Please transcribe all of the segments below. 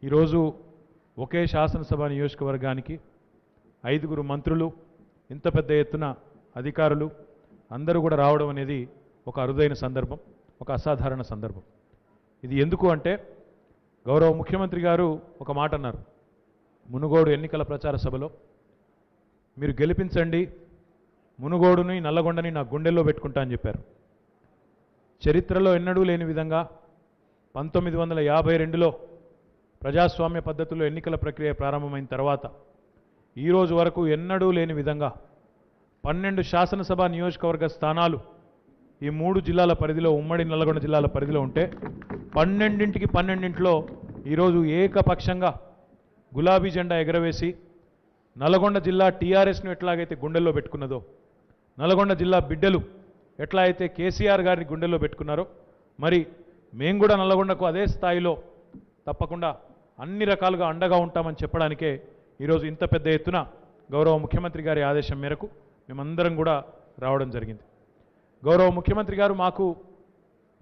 ఈరోజు ఒకే శాసనసభ నియోజకవర్గానికి 5 మంత్రులు, ఇంత పెద్ద ఎత్తున అధికారులు అందరూ కూడా రావడం అనేది ఒక అరుదైన సందర్భం, ఒక అసాధారణ సందర్భం. ఇది ఎందుకు అంటే గౌరవ ముఖ్యమంత్రి గారు ఒక మాట అన్నారు మునుగోడు ఎన్నికల ప్రచార సభలో, మీరు గెలిపించండి, మునుగోడుని నల్లగొండని నా గుండెల్లో పెట్టుకుంటా అని చెప్పారు. చరిత్రలో ఎన్నడూ లేని విధంగా 1952లో ప్రజాస్వామ్య పద్ధతిలో ఎన్నికల ప్రక్రియ ప్రారంభమైన తర్వాత ఈరోజు వరకు ఎన్నడూ లేని విధంగా 12 శాసనసభ నియోజకవర్గ స్థానాలు ఈ 3 జిల్లాల పరిధిలో, ఉమ్మడి నల్లగొండ జిల్లాల పరిధిలో ఉంటే 12కి 12 ఈరోజు ఏకపక్షంగా గులాబీ జెండా ఎగరవేసి నల్లగొండ జిల్లా టీఆర్ఎస్ను ఎట్లాగైతే గుండెల్లో పెట్టుకున్నదో, నల్లగొండ జిల్లా బిడ్డలు ఎట్లా అయితే కేసీఆర్ గారిని గుండెల్లో పెట్టుకున్నారో, మరి మేము కూడా నల్లగొండకు అదే స్థాయిలో తప్పకుండా అన్ని రకాలుగా అండగా ఉంటామని చెప్పడానికే ఈరోజు ఇంత పెద్ద ఎత్తున గౌరవ ముఖ్యమంత్రి గారి ఆదేశం మేరకు మేమందరం కూడా రావడం జరిగింది. గౌరవ ముఖ్యమంత్రి గారు మాకు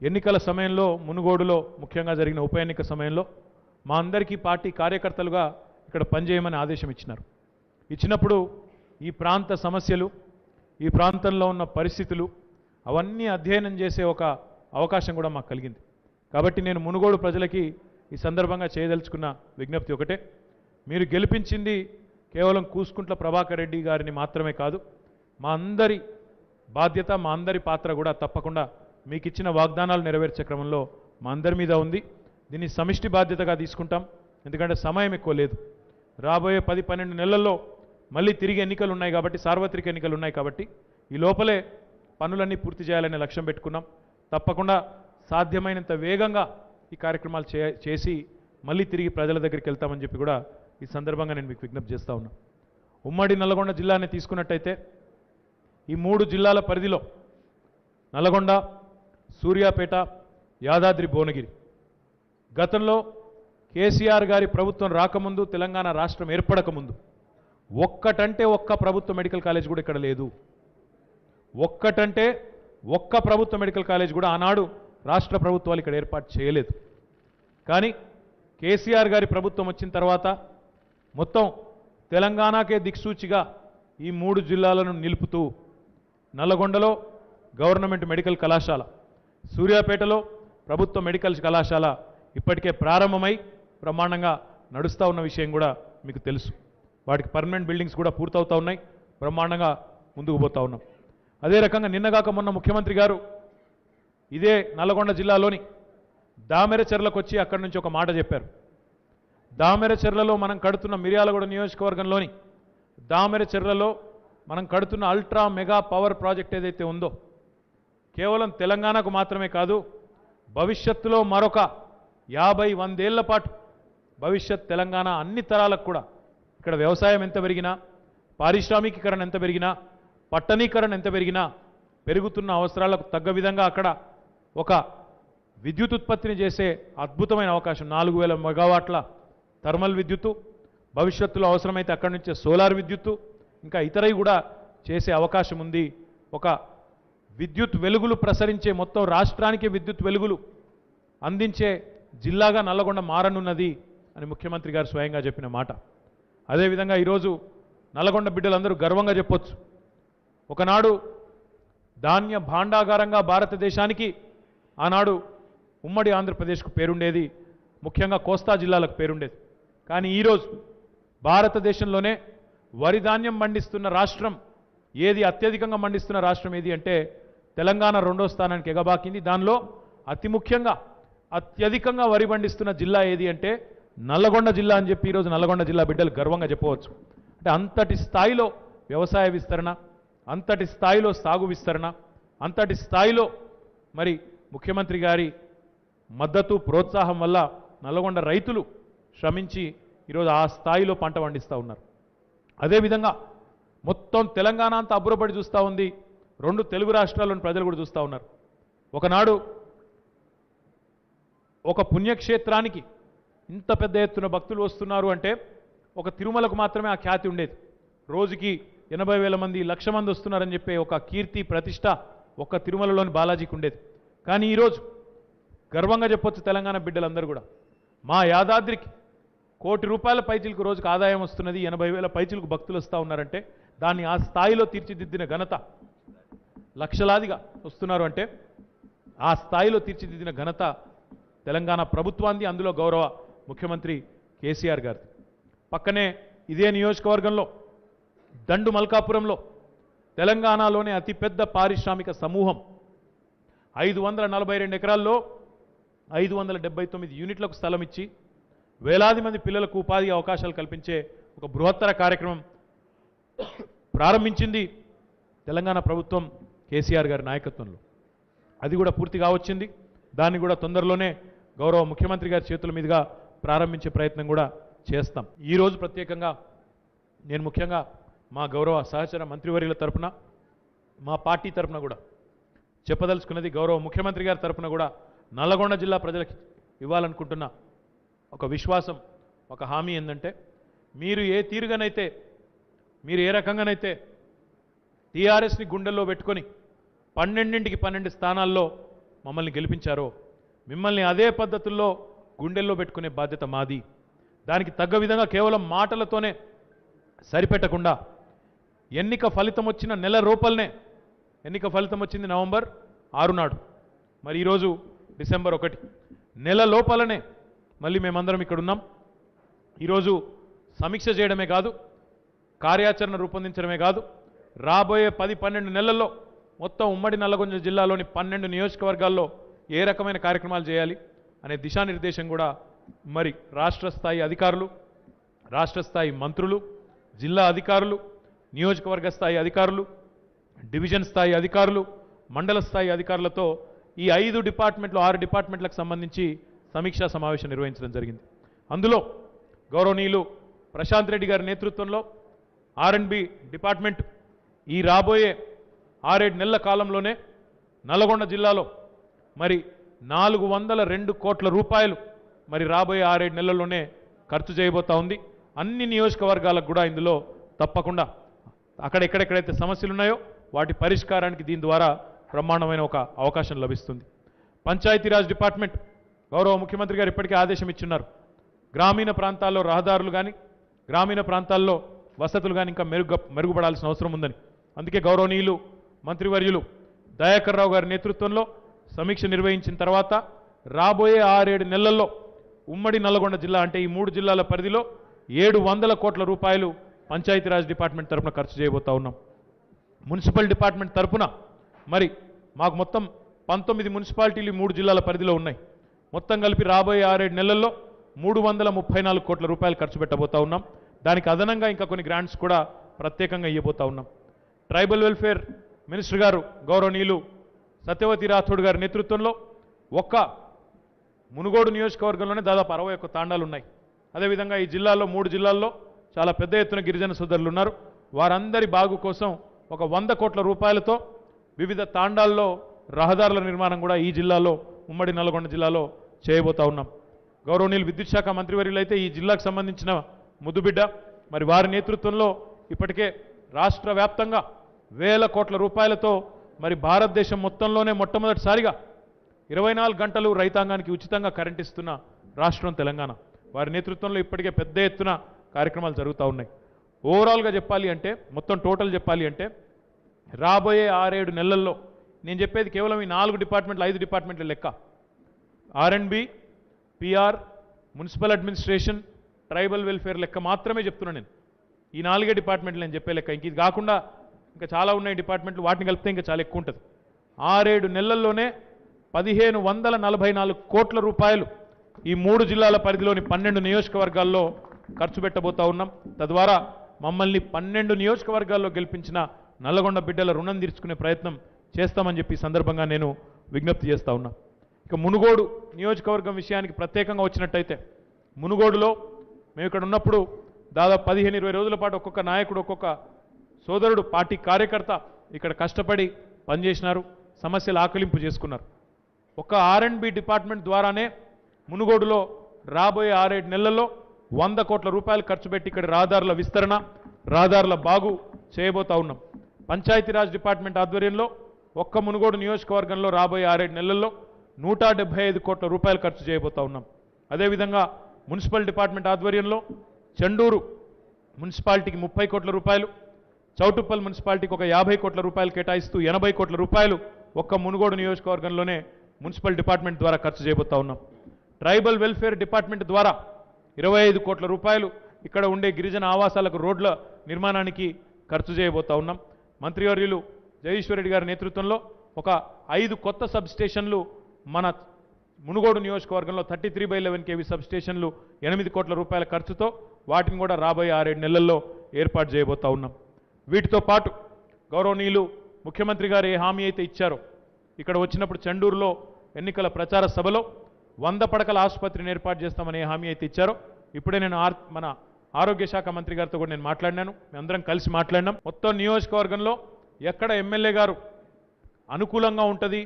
ఎన్నికల సమయంలో, మునుగోడులో ముఖ్యంగా జరిగిన ఉప ఎన్నిక సమయంలో మా అందరికీ పార్టీ కార్యకర్తలుగా ఇక్కడ పనిచేయమని ఆదేశం ఇచ్చినారు. ఇచ్చినప్పుడు ఈ ప్రాంత సమస్యలు, ఈ ప్రాంతంలో ఉన్న పరిస్థితులు అవన్నీ అధ్యయనం చేసే ఒక అవకాశం కూడా మాకు కలిగింది. కాబట్టి నేను మునుగోడు ప్రజలకి ఈ సందర్భంగా చేయదలుచుకున్న విజ్ఞప్తి ఒకటే, మీరు గెలిపించింది కేవలం కూసుకుంట్ల ప్రభాకర్ రెడ్డి గారిని మాత్రమే కాదు, మా అందరి బాధ్యత, మా అందరి పాత్ర కూడా తప్పకుండా మీకు ఇచ్చిన వాగ్దానాలు నెరవేర్చే క్రమంలో మా అందరి మీద ఉంది. దీన్ని సమిష్టి బాధ్యతగా తీసుకుంటాం, ఎందుకంటే సమయం ఎక్కువ లేదు. రాబోయే 10-12 నెలల్లో మళ్ళీ తిరిగి ఎన్నికలు ఉన్నాయి కాబట్టి, సార్వత్రిక ఎన్నికలు ఉన్నాయి కాబట్టి ఈ లోపలే పనులన్నీ పూర్తి చేయాలనే లక్ష్యం పెట్టుకున్నాం. తప్పకుండా సాధ్యమైనంత వేగంగా ఈ కార్యక్రమాలు చేసి మళ్ళీ తిరిగి ప్రజల దగ్గరికి వెళ్తామని చెప్పి కూడా ఈ సందర్భంగా నేను మీకు విజ్ఞప్తి చేస్తా ఉన్నా. ఉమ్మడి నల్లగొండ జిల్లాని తీసుకున్నట్టయితే ఈ 3 జిల్లాల పరిధిలో నల్లగొండ, సూర్యాపేట, యాదాద్రి, భువనగిరి గతంలో కేసీఆర్ గారి ప్రభుత్వం రాకముందు, తెలంగాణ రాష్ట్రం ఏర్పడకముందు ఒక్కటంటే ఒక్క ప్రభుత్వ మెడికల్ కాలేజ్ కూడా ఇక్కడ లేదు. ఒక్కటంటే ఒక్క ప్రభుత్వ మెడికల్ కాలేజ్ కూడా ఆనాడు రాష్ట్ర ప్రభుత్వాలు ఇక్కడ ఏర్పాటు చేయలేదు. కానీ కేసీఆర్ గారి ప్రభుత్వం వచ్చిన తర్వాత మొత్తం తెలంగాణకే దిక్సూచిగా ఈ 3 జిల్లాలను నిలుపుతూ నల్లగొండలో గవర్నమెంట్ మెడికల్ కళాశాల, సూర్యాపేటలో ప్రభుత్వ మెడికల్ కళాశాల ఇప్పటికే ప్రారంభమై బ్రహ్మాండంగా నడుస్తూ ఉన్న విషయం కూడా మీకు తెలుసు. వాటికి పర్మనెంట్ బిల్డింగ్స్ కూడా పూర్తవుతూ ఉన్నాయి, బ్రహ్మాండంగా ముందుకు పోతూ ఉన్నాం. అదే రకంగా నిన్నగాక మొన్న ముఖ్యమంత్రి గారు ఇదే నల్లగొండ జిల్లాలోని దామెరచెర్లకు వచ్చి అక్కడి నుంచి ఒక మాట చెప్పారు. దామెరచెర్లలో మనం కడుతున్న మిర్యాలగూడ నియోజకవర్గంలోని దామెరచెర్లలో మనం కడుతున్న అల్ట్రా మెగా పవర్ ప్రాజెక్ట్ ఏదైతే ఉందో కేవలం తెలంగాణకు మాత్రమే కాదు, భవిష్యత్తులో మరొక 50-100 ఏళ్ల పాటు భవిష్యత్ తెలంగాణ అన్ని తరాలకు కూడా ఇక్కడ వ్యవసాయం ఎంత పెరిగినా, పారిశ్రామికీకరణ ఎంత పెరిగినా, పట్టణీకరణ ఎంత పెరిగినా పెరుగుతున్న అవసరాలకు తగ్గ విధంగా అక్కడ ఒక విద్యుత్ ఉత్పత్తిని చేసే అద్భుతమైన అవకాశం, 4000 మెగావాట్ల థర్మల్ విద్యుత్తు, భవిష్యత్తులో అవసరమైతే అక్కడి నుంచే సోలార్ విద్యుత్తు, ఇంకా ఇతరవి కూడా చేసే అవకాశం ఉంది. ఒక విద్యుత్ వెలుగులు ప్రసరించే, మొత్తం రాష్ట్రానికి విద్యుత్ వెలుగులు అందించే జిల్లాగా నల్లగొండ మారనున్నది అని ముఖ్యమంత్రి గారు స్వయంగా చెప్పిన మాట. అదేవిధంగా ఈరోజు నల్లగొండ బిడ్డలందరూ గర్వంగా చెప్పొచ్చు, ఒకనాడు ధాన్య భాండాగారంగా భారతదేశానికి ఆనాడు ఉమ్మడి ఆంధ్రప్రదేశ్కు పేరుండేది, ముఖ్యంగా కోస్తా జిల్లాలకు పేరుండేది. కానీ ఈరోజు భారతదేశంలోనే వరి ధాన్యం పండిస్తున్న రాష్ట్రం ఏది, అత్యధికంగా పండిస్తున్న రాష్ట్రం ఏది అంటే తెలంగాణ 2వ స్థానానికి ఎగబాకింది. దానిలో అతి ముఖ్యంగా అత్యధికంగా వరి పండిస్తున్న జిల్లా ఏది అంటే నల్లగొండ జిల్లా అని చెప్పి ఈరోజు నల్లగొండ జిల్లా బిడ్డలు గర్వంగా చెప్పవచ్చు. అంటే అంతటి స్థాయిలో వ్యవసాయ విస్తరణ, అంతటి స్థాయిలో సాగు విస్తరణ, అంతటి స్థాయిలో మరి ముఖ్యమంత్రి గారి మద్దతు, ప్రోత్సాహం వల్ల నల్లగొండ రైతులు శ్రమించి ఈరోజు ఆ స్థాయిలో పంట పండిస్తూ ఉన్నారు. అదేవిధంగా మొత్తం తెలంగాణ అంతా అబ్బురపడి చూస్తూ ఉంది, 2 తెలుగు రాష్ట్రాల్లోని ప్రజలు కూడా చూస్తూ ఉన్నారు. ఒకనాడు ఒక పుణ్యక్షేత్రానికి ఇంత పెద్ద ఎత్తున భక్తులు వస్తున్నారు అంటే ఒక తిరుమలకు మాత్రమే ఆ ఖ్యాతి ఉండేది. రోజుకి 80,000 మంది, 1,00,000 మంది వస్తున్నారని చెప్పే ఒక కీర్తి, ప్రతిష్ట ఒక్క తిరుమలలోని బాలాజీకి ఉండేది. కానీ ఈరోజు గర్వంగా చెప్పొచ్చు తెలంగాణ బిడ్డలందరూ కూడా, మా యాదాద్రికి కోటి రూపాయల పైచిలకు రోజుకు ఆదాయం వస్తున్నది, 80,000 పైచిలకు భక్తులు వస్తూ ఉన్నారంటే దాన్ని ఆ స్థాయిలో తీర్చిదిద్దిన ఘనత, లక్షలాదిగా వస్తున్నారు అంటే ఆ స్థాయిలో తీర్చిదిద్దిన ఘనత తెలంగాణ ప్రభుత్వాన్ని, అందులో గౌరవ ముఖ్యమంత్రి కేసీఆర్ గారు. పక్కనే ఇదే నియోజకవర్గంలో దండు మల్కాపురంలో తెలంగాణలోనే అతిపెద్ద పారిశ్రామిక సమూహం 542 ఎకరాల్లో 579 యూనిట్లకు స్థలం ఇచ్చి వేలాది మంది పిల్లలకు ఉపాధి అవకాశాలు కల్పించే ఒక బృహత్తర కార్యక్రమం ప్రారంభించింది తెలంగాణ ప్రభుత్వం కేసీఆర్ గారి నాయకత్వంలో. అది కూడా పూర్తిగా వచ్చింది. దాన్ని కూడా తొందరలోనే గౌరవ ముఖ్యమంత్రి గారి చేతుల మీదుగా ప్రారంభించే ప్రయత్నం కూడా చేస్తాం. ఈరోజు ప్రత్యేకంగా నేను ముఖ్యంగా మా గౌరవ సహచర మంత్రివర్యుల తరపున, మా పార్టీ తరపున కూడా చెప్పదలుచుకున్నది, గౌరవ ముఖ్యమంత్రి గారి తరపున కూడా నల్లగొండ జిల్లా ప్రజలకు ఇవ్వాలనుకుంటున్న ఒక విశ్వాసం, ఒక హామీ ఏంటంటే, మీరు ఏ తీరుగానైతే, మీరు ఏ రకంగానైతే టీఆర్ఎస్ని గుండెల్లో పెట్టుకొని 12కి 12 స్థానాల్లో మమ్మల్ని గెలిపించారో మిమ్మల్ని అదే పద్ధతుల్లో గుండెల్లో పెట్టుకునే బాధ్యత మాది. దానికి తగ్గ విధంగా కేవలం మాటలతోనే సరిపెట్టకుండా ఎన్నిక ఫలితం వచ్చిన నెల రూపాయలనే, ఎన్నిక ఫలితం వచ్చింది నవంబర్ 6 నాడు, మరి ఈరోజు డిసెంబర్ 1, నెల లోపలనే మళ్ళీ మేమందరం ఇక్కడ ఉన్నాం. ఈరోజు సమీక్ష చేయడమే కాదు, కార్యాచరణ రూపొందించడమే కాదు, రాబోయే 10-12 నెలల్లో మొత్తం ఉమ్మడి నల్లగొండ జిల్లాలోని 12 నియోజకవర్గాల్లో ఏ రకమైన కార్యక్రమాలు చేయాలి అనే దిశానిర్దేశం కూడా మరి రాష్ట్ర స్థాయి అధికారులు, రాష్ట్ర స్థాయి మంత్రులు, జిల్లా అధికారులు, నియోజకవర్గ స్థాయి అధికారులు, డివిజన్ స్థాయి అధికారులు, మండల స్థాయి అధికారులతో ఈ 5 డిపార్ట్మెంట్లు 6 డిపార్ట్మెంట్లకు సంబంధించి సమీక్షా సమావేశం నిర్వహించడం జరిగింది. అందులో గౌరవనీయులు ప్రశాంత్ రెడ్డి గారి నేతృత్వంలో R&B డిపార్ట్మెంట్ ఈ రాబోయే 6-7 నెలల కాలంలోనే నల్లగొండ జిల్లాలో మరి 402 కోట్ల రూపాయలు మరి రాబోయే 6-7 నెలల్లోనే ఖర్చు చేయబోతా ఉంది. అన్ని నియోజకవర్గాలకు కూడా ఇందులో తప్పకుండా ఎక్కడెక్కడైతే సమస్యలు ఉన్నాయో వాటి పరిష్కారానికి దీని ద్వారా బ్రహ్మాండమైన ఒక అవకాశం లభిస్తుంది. పంచాయతీరాజ్ డిపార్ట్మెంట్ గౌరవ ముఖ్యమంత్రి గారు ఇప్పటికే ఆదేశం ఇచ్చున్నారు. గ్రామీణ ప్రాంతాల్లో రహదారులు కానీ, గ్రామీణ ప్రాంతాల్లో వసతులు కానీ ఇంకా మెరుగుపడాల్సిన అవసరం ఉందని. అందుకే గౌరవనీయులు మంత్రివర్యులు దయాకర్ రావు గారి నేతృత్వంలో సమీక్ష నిర్వహించిన తర్వాత రాబోయే 6-7 నెలల్లో ఉమ్మడి నల్లగొండ జిల్లా అంటే ఈ 3 జిల్లాల పరిధిలో 700 కోట్ల రూపాయలు పంచాయతీరాజ్ డిపార్ట్మెంట్ తరఫున ఖర్చు చేయబోతా ఉన్నాం. మున్సిపల్ డిపార్ట్మెంట్ తరఫున మరి మాకు మొత్తం 19 మున్సిపాలిటీలు 3 జిల్లాల పరిధిలో ఉన్నాయి. మొత్తం కలిపి రాబోయే 6-7 నెలల్లో 334 కోట్ల రూపాయలు ఖర్చు పెట్టబోతా ఉన్నాం. దానికి అదనంగా ఇంకా కొన్ని గ్రాంట్స్ కూడా ప్రత్యేకంగా ఇవ్వబోతా ఉన్నాం. ట్రైబల్ వెల్ఫేర్ మినిస్టర్ గారు గౌరవనీయులు సత్యవతి రాథోడ్ గారి నేతృత్వంలో ఒక్క మునుగోడు నియోజకవర్గంలోనే దాదాపు 61 తాండాలు ఉన్నాయి. అదేవిధంగా ఈ జిల్లాలో 3 జిల్లాల్లో చాలా పెద్ద ఎత్తున గిరిజన సోదరులు ఉన్నారు. వారందరి బాగు కోసం ఒక 100 కోట్ల రూపాయలతో వివిధ తాండాల్లో రహదారుల నిర్మాణం కూడా ఈ జిల్లాలో ఉమ్మడి నల్గొండ జిల్లాలో చేయబోతా ఉన్నాం. గౌరవనీయులు విద్యుత్ శాఖ మంత్రివర్యులు అయితే ఈ జిల్లాకు సంబంధించిన ముద్దుబిడ్డ, మరి వారి నేతృత్వంలో ఇప్పటికే రాష్ట్ర వ్యాప్తంగా వేల కోట్ల రూపాయలతో మరి భారతదేశం మొత్తంలోనే మొట్టమొదటిసారిగా 24 గంటలు రైతాంగానికి ఉచితంగా కరెంట్ ఇస్తున్న రాష్ట్రం తెలంగాణ. వారి నేతృత్వంలో ఇప్పటికే పెద్ద ఎత్తున కార్యక్రమాలు జరుగుతూ ఉన్నాయి. ఓవరాల్గా చెప్పాలి అంటే, మొత్తం టోటల్ చెప్పాలి అంటే రాబోయే 6-7 నెలల్లో నేను చెప్పేది కేవలం ఈ 4 డిపార్ట్మెంట్లు 5 డిపార్ట్మెంట్ల లెక్క. R&B, PR, municipal administration, tribal welfare లెక్క మాత్రమే చెప్తున్నాను నేను. ఈ 4 డిపార్ట్మెంట్లు నేను చెప్పే లెక్క. ఇంక ఇది కాకుండా ఇంకా చాలా ఉన్నాయి డిపార్ట్మెంట్లు, వాటిని కలిపితే ఇంకా చాలా ఎక్కువ ఉంటుంది. 6-7 నెలల్లోనే 1544 కోట్ల రూపాయలు ఈ 3 జిల్లాల పరిధిలోని 12 నియోజకవర్గాల్లో ఖర్చు పెట్టబోతా ఉన్నాం. తద్వారా మమ్మల్ని 12 నియోజకవర్గాల్లో గెలిపించిన నల్లగొండ బిడ్డల రుణం తీర్చుకునే ప్రయత్నం చేస్తామని చెప్పి సందర్భంగా నేను విజ్ఞప్తి చేస్తా ఉన్నా. ఇక మునుగోడు నియోజకవర్గం విషయానికి ప్రత్యేకంగా వచ్చినట్టయితే, మునుగోడులో మేము ఇక్కడ ఉన్నప్పుడు దాదాపు 15-20 రోజుల పాటు ఒక్కొక్క నాయకుడు, ఒక్కొక్క సోదరుడు, పార్టీ కార్యకర్త ఇక్కడ కష్టపడి పనిచేసినారు, సమస్యలు ఆకలింపు చేసుకున్నారు. ఒక R&B డిపార్ట్మెంట్ ద్వారానే మునుగోడులో రాబోయే 6-7 నెలల్లో 100 కోట్ల రూపాయలు ఖర్చు పెట్టి ఇక్కడ రహదారుల విస్తరణ, రహదారుల బాగు చేయబోతా ఉన్నాం. పంచాయతీరాజ్ డిపార్ట్మెంట్ ఆధ్వర్యంలో ఒక్క మునుగోడు నియోజకవర్గంలో రాబోయే 6-7 నెలల్లో 175 కోట్ల రూపాయలు ఖర్చు చేయబోతా ఉన్నాం. అదేవిధంగా మున్సిపల్ డిపార్ట్మెంట్ ఆధ్వర్యంలో చెండూరు మున్సిపాలిటీకి 30 కోట్ల రూపాయలు, చౌటుప్పల్ మున్సిపాలిటీకి ఒక 50 కోట్ల రూపాయలు కేటాయిస్తూ 80 కోట్ల రూపాయలు ఒక్క మునుగోడు నియోజకవర్గంలోనే మున్సిపల్ డిపార్ట్మెంట్ ద్వారా ఖర్చు చేయబోతా ఉన్నాం. ట్రైబల్ వెల్ఫేర్ డిపార్ట్మెంట్ ద్వారా 25 కోట్ల రూపాయలు ఇక్కడ ఉండే గిరిజన ఆవాసాలకు రోడ్ల నిర్మాణానికి ఖర్చు చేయబోతా ఉన్నాం. మంత్రివర్యులు జగదీశ్వరరెడ్డి గారి నేతృత్వంలో ఒక 5 కొత్త సబ్ స్టేషన్లు మన మునుగోడు నియోజకవర్గంలో 33/11 kV సబ్ స్టేషన్లు 8 కోట్ల రూపాయల ఖర్చుతో వాటిని కూడా రాబోయే 6-7 నెలల్లో ఏర్పాటు చేయబోతా ఉన్నాం. వీటితో పాటు గౌరవనీయులు ముఖ్యమంత్రి గారు ఏ హామీ అయితే ఇచ్చారో ఇక్కడ వచ్చినప్పుడు చెండూరులో ఎన్నికల ప్రచార సభలో 100 పడకల ఆసుపత్రిని ఏర్పాటు చేస్తామనే హామీ అయితే ఇచ్చారో ఇప్పుడే నేను మన ఆరోగ్య శాఖ మంత్రి గారితో కూడా నేను మాట్లాడినాను. మేమందరం కలిసి మాట్లాడినాం. మొత్తం నియోజకవర్గంలో ఎక్కడ ఎమ్మెల్యే గారు అనుకూలంగా ఉంటుంది,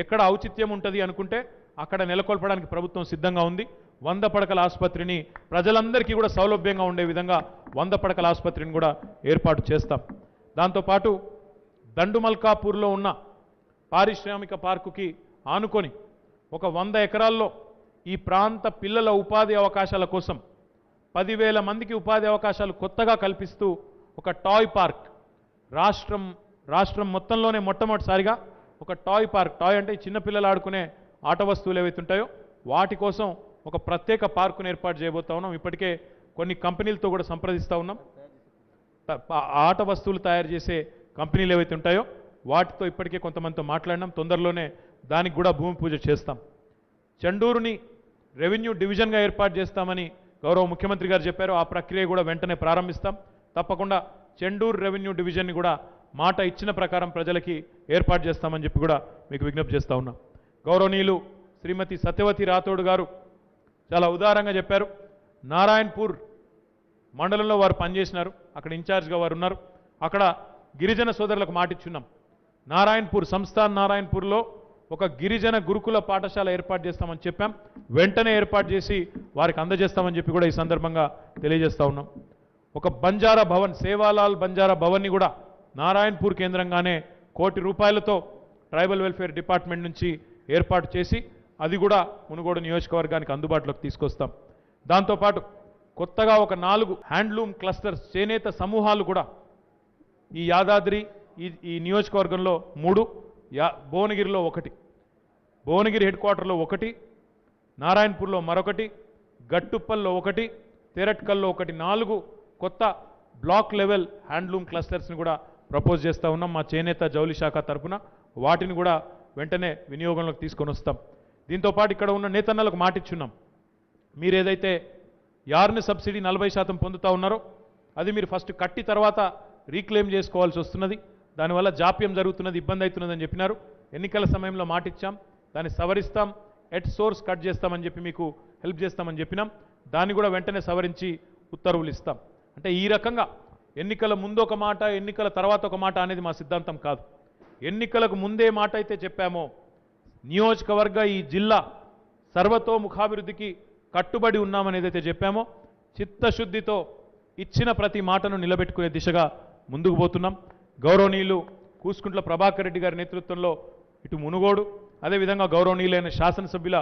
ఎక్కడ ఔచిత్యం ఉంటుంది అనుకుంటే అక్కడ నెలకొల్పడానికి ప్రభుత్వం సిద్ధంగా ఉంది. 100 పడకల ఆసుపత్రిని ప్రజలందరికీ కూడా సౌలభ్యంగా ఉండే విధంగా 100 పడకల ఆసుపత్రిని కూడా ఏర్పాటు చేస్తాం. దాంతోపాటు దండుమల్కాపూర్లో ఉన్న పారిశ్రామిక పార్కుకి ఆనుకొని ఒక 100 ఎకరాల్లో ఈ ప్రాంత పిల్లల ఉపాధి అవకాశాల కోసం 10,000 మందికి ఉపాధి అవకాశాలు కొత్తగా కల్పిస్తూ ఒక టాయ్ పార్క్ రాష్ట్రం మొత్తంలోనే మొట్టమొదటిసారిగా ఒక టాయ్ పార్క్, టాయ్ అంటే చిన్నపిల్లలు ఆడుకునే ఆట వస్తువులు ఏవైతే ఉంటాయో వాటి కోసం ఒక ప్రత్యేక పార్కును ఏర్పాటు చేయబోతా ఉన్నాం. ఇప్పటికే కొన్ని కంపెనీలతో కూడా సంప్రదిస్తూ ఉన్నాం. ఆట వస్తువులు తయారు చేసే కంపెనీలు ఏవైతే ఉంటాయో వాటితో ఇప్పటికే కొంతమందితో మాట్లాడినాం. తొందరలోనే దానికి కూడా భూమి పూజ చేస్తాం. చెండూరుని రెవెన్యూ డివిజన్గా ఏర్పాటు చేస్తామని గౌరవ ముఖ్యమంత్రి గారు చెప్పారు. ఆ ప్రక్రియ కూడా వెంటనే ప్రారంభిస్తాం. తప్పకుండా చెండూరు రెవెన్యూ డివిజన్ని కూడా మాట ఇచ్చిన ప్రకారం ప్రజలకి ఏర్పాటు చేస్తామని చెప్పి కూడా మీకు విజ్ఞప్తి చేస్తూ ఉన్నాం. గౌరవనీయులు శ్రీమతి సత్యవతి రాథోడ్ గారు చాలా ఉదారంగా చెప్పారు. నారాయణపూర్ మండలంలో వారు పనిచేసినారు, అక్కడ ఇన్ఛార్జ్గా వారు ఉన్నారు. అక్కడ గిరిజన సోదరులకు మాటిచ్చున్నాం. సంస్థాన్ నారాయణపూర్లో ఒక గిరిజన గురుకుల పాఠశాల ఏర్పాటు చేస్తామని చెప్పాం. వెంటనే ఏర్పాటు చేసి వారికి అందజేస్తామని చెప్పి కూడా ఈ సందర్భంగా తెలియజేస్తూ ఉన్నాం. ఒక బంజారా భవన్, సేవాలాల్ బంజారా భవన్ని కూడా నారాయణపూర్ కేంద్రంగానే 1 కోటి రూపాయలతో ట్రైబల్ వెల్ఫేర్ డిపార్ట్మెంట్ నుంచి ఏర్పాటు చేసి అది కూడా మునుగోడు నియోజకవర్గానికి అందుబాటులోకి తీసుకొస్తాం. దాంతోపాటు కొత్తగా ఒక 4 హ్యాండ్లూమ్ క్లస్టర్స్, చేనేత సమూహాలు కూడా ఈ యాదాద్రి ఈ నియోజకవర్గంలో 3, భువనగిరిలో 1, భువనగిరి హెడ్ క్వార్టర్లో 1, నారాయణపూర్లో మరొకటి, గట్టుప్పల్లో 1, తెరట్కల్లో 1, 4 కొత్త బ్లాక్ లెవెల్ హ్యాండ్లూమ్ క్లస్టర్స్ని కూడా ప్రపోజ్ చేస్తూ ఉన్నాం మా చేనేత జౌలి శాఖ తరఫున. వాటిని కూడా వెంటనే వినియోగంలోకి తీసుకొని వస్తాం. దీంతోపాటు ఇక్కడ ఉన్న నేతన్నలకు మాటిచ్చున్నాం. మీరు ఏదైతే యార్న్ సబ్సిడీ 40% పొందుతూ ఉన్నారో అది మీరు ఫస్ట్ కట్టి తర్వాత రీక్లెయిమ్ చేసుకోవాల్సి వస్తున్నది. దానివల్ల జాప్యం జరుగుతున్నది, ఇబ్బంది అవుతున్నదని చెప్పినారు. ఎన్నికల సమయంలో మాటిచ్చాం, దాన్ని సవరిస్తాం, ఎట్ సోర్స్ కట్ చేస్తామని చెప్పి మీకు హెల్ప్ చేస్తామని చెప్పినాం. దాన్ని కూడా వెంటనే సవరించి ఉత్తర్వులు ఇస్తాం. అంటే ఈ రకంగా ఎన్నికల ముందు ఒక మాట, ఎన్నికల తర్వాత ఒక మాట అనేది మా సిద్ధాంతం కాదు. ఎన్నికలకు ముందే మాట అయితే చెప్పామో నియోజకవర్గ ఈ జిల్లా సర్వతోముఖాభివృద్ధికి కట్టుబడి ఉన్నామని ఏదైతే చెప్పామో చిత్తశుద్ధితో ఇచ్చిన ప్రతి మాటను నిలబెట్టుకునే దిశగా ముందుకు పోతున్నాం. గౌరవనీయులు కూసుకుంట్ల ప్రభాకర్ రెడ్డి గారి నేతృత్వంలో ఇటు మునుగోడు, అదేవిధంగా గౌరవనీయులైన శాసనసభ్యుల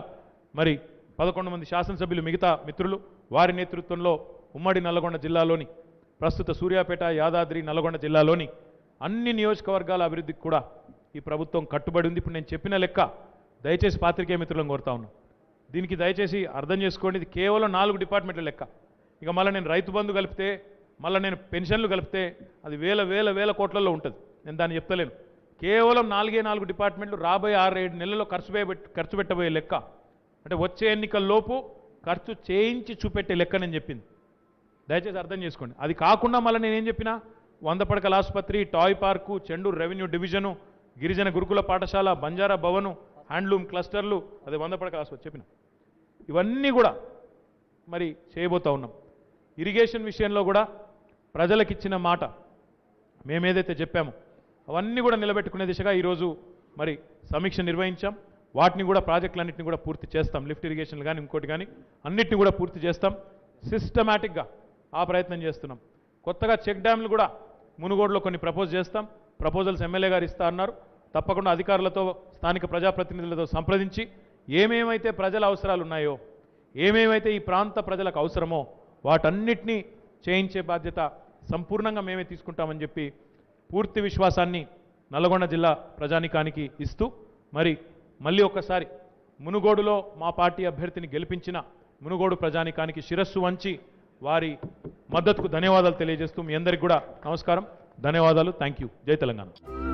11 మంది శాసనసభ్యులు మిగతా మిత్రులు వారి నేతృత్వంలో ఉమ్మడి నల్లగొండ జిల్లాలోని ప్రస్తుత సూర్యాపేట, యాదాద్రి, నల్లగొండ జిల్లాలోని అన్ని నియోజకవర్గాల అభివృద్ధికి కూడా ఈ ప్రభుత్వం కట్టుబడి ఉంది. ఇప్పుడు నేను చెప్పిన లెక్క దయచేసి పాత్రికేయ మిత్రులను కోరుతా ఉన్నాను. దీనికి దయచేసి అర్థం చేసుకోండి, ఇది కేవలం 4 డిపార్ట్మెంట్ల లెక్క. ఇక మళ్ళీ నేను రైతు బంధు కలిపితే, మళ్ళీ నేను పెన్షన్లు కలిపితే అది వేల కోట్లలో ఉంటుంది. నేను దాన్ని చెప్తలేను. కేవలం 4 డిపార్ట్మెంట్లు రాబోయే 6-7 నెలల్లో ఖర్చు పెట్టబోయే లెక్క. అంటే వచ్చే ఎన్నికల్లోపు ఖర్చు చేయించి చూపెట్టే లెక్క నేను చెప్పింది. దయచేసి అర్థం చేసుకోండి. అది కాకుండా మళ్ళీ నేనేం చెప్పినా 100 పడకల ఆసుపత్రి, toy park, Chandur revenue division, గిరిజన గురుకుల పాఠశాల, బంజారా భవను, హ్యాండ్లూమ్ క్లస్టర్లు, అదే 100 పడకల ఆసుపత్రి చెప్పిన ఇవన్నీ కూడా మరి చేయబోతా ఉన్నాం. ఇరిగేషన్ విషయంలో కూడా ప్రజలకు ఇచ్చిన మాట మేమేదైతే చెప్పామో అవన్నీ కూడా నిలబెట్టుకునే దిశగా ఈరోజు మరి సమీక్ష నిర్వహించాం. వాటిని కూడా ప్రాజెక్టులన్నింటినీ కూడా పూర్తి చేస్తాం. లిఫ్ట్ ఇరిగేషన్లు కానీ ఇంకోటి కానీ అన్నిటిని కూడా పూర్తి చేస్తాం. సిస్టమేటిక్గా ఆ ప్రయత్నం చేస్తున్నాం. కొత్తగా చెక్ డ్యామ్లు కూడా మునుగోడులో కొన్ని ప్రపోజ్ చేస్తాం. ప్రపోజల్స్ ఎమ్మెల్యే గారు ఇస్తా అన్నారు. తప్పకుండా అధికారులతో, స్థానిక ప్రజాప్రతినిధులతో సంప్రదించి ఏమేమైతే ప్రజల అవసరాలు ఉన్నాయో, ఏమేమైతే ఈ ప్రాంత ప్రజలకు అవసరమో వాటన్నిటినీ చేయించే బాధ్యత సంపూర్ణంగా మేమే తీసుకుంటామని చెప్పి పూర్తి విశ్వాసాన్ని నల్గొండ జిల్లా ప్రజానికానికి ఇస్తూ మరి మళ్ళీ ఒక్కసారి మునుగోడులో మా పార్టీ అభ్యర్థిని గెలిపించిన మునుగోడు ప్రజానికానికి శిరస్సు వంచి వారి మద్దతుకు ధన్యవాదాలు తెలియజేస్తూ మీ అందరికీ కూడా నమస్కారం, ధన్యవాదాలు. Thank you. జై తెలంగాణ.